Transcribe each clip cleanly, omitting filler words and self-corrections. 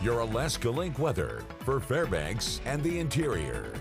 your Alaska Link weather for Fairbanks and the interior.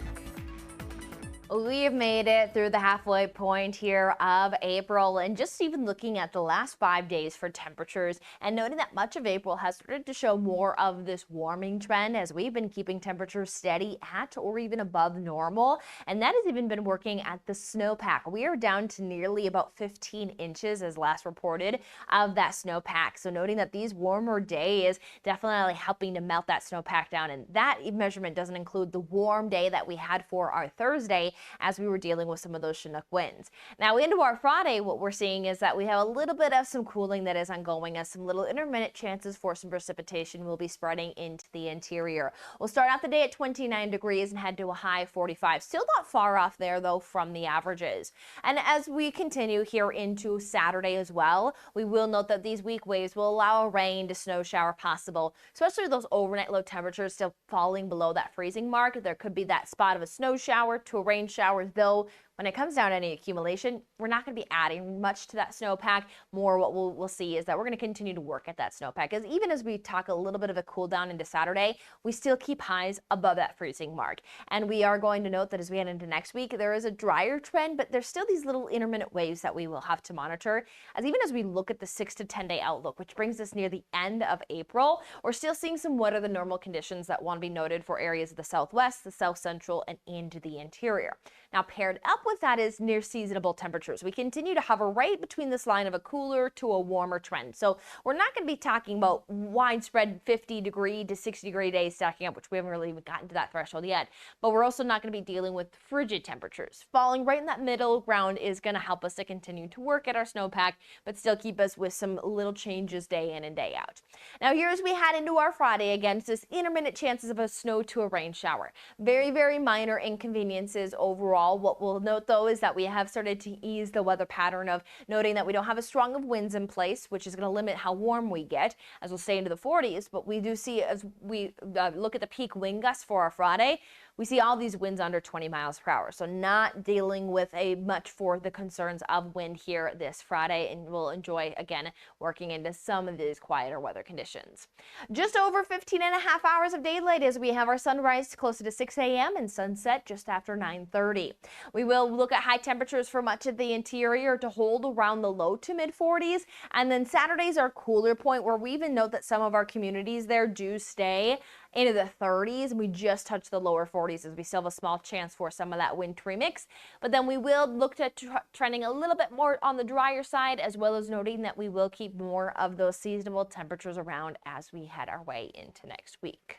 We have made it through the halfway point here of April, and just even looking at the last 5 days for temperatures and noting that much of April has started to show more of this warming trend as we've been keeping temperatures steady at or even above normal, and that has even been working at the snowpack. We are down to nearly about 15 inches as last reported of that snowpack. So noting that these warmer days definitely helping to melt that snowpack down, and that measurement doesn't include the warm day that we had for our Thursday as we were dealing with some of those Chinook winds. Now into our Friday, what we're seeing is that we have a little bit of some cooling that is ongoing as some little intermittent chances for some precipitation will be spreading into the interior. We'll start out the day at 29 degrees and head to a high 45. Still not far off there though from the averages. And as we continue here into Saturday as well, we will note that these weak waves will allow a rain to snow shower possible, especially those overnight low temperatures still falling below that freezing mark. There could be that spot of a snow shower to a rain showers, though when it comes down to any accumulation, we're not going to be adding much to that snowpack. More what we'll see is that we're going to continue to work at that snowpack. As even as we talk a little bit of a cool down into Saturday, we still keep highs above that freezing mark. And we are going to note that as we head into next week, there is a drier trend, but there's still these little intermittent waves that we will have to monitor. As even as we look at the 6 to 10 day outlook, which brings us near the end of April, we're still seeing some wetter than normal conditions that want to be noted for areas of the southwest, the south central, and into the interior. Now paired up with that is near seasonable temperatures. We continue to hover right between this line of a cooler to a warmer trend. So we're not going to be talking about widespread 50 degree to 60 degree days stacking up, which we haven't really even gotten to that threshold yet. But we're also not going to be dealing with frigid temperatures. Falling right in that middle ground is going to help us to continue to work at our snowpack, but still keep us with some little changes day in and day out. Now here as we head into our Friday, again, it's this intermittent chances of a snow to a rain shower. Very, very minor inconveniences overall. What we'll note though is that we have started to ease the weather pattern of noting that we don't have a strong of winds in place, which is going to limit how warm we get as we'll stay into the 40s. But we do see as we look at the peak wind gusts for our Friday, we see all these winds under 20 miles per hour. So not dealing with a much for the concerns of wind here this Friday, and we'll enjoy again working into some of these quieter weather conditions. Just over 15 and a half hours of daylight as we have our sunrise closer to 6 a.m. and sunset just after 9:30. We will look at high temperatures for much of the interior to hold around the low to mid 40s. And then Saturday's our cooler point where we even note that some of our communities there do stay into the 30s. We just touch the lower 40s as we still have a small chance for some of that wintry mix. But then we will look at trending a little bit more on the drier side, as well as noting that we will keep more of those seasonable temperatures around as we head our way into next week.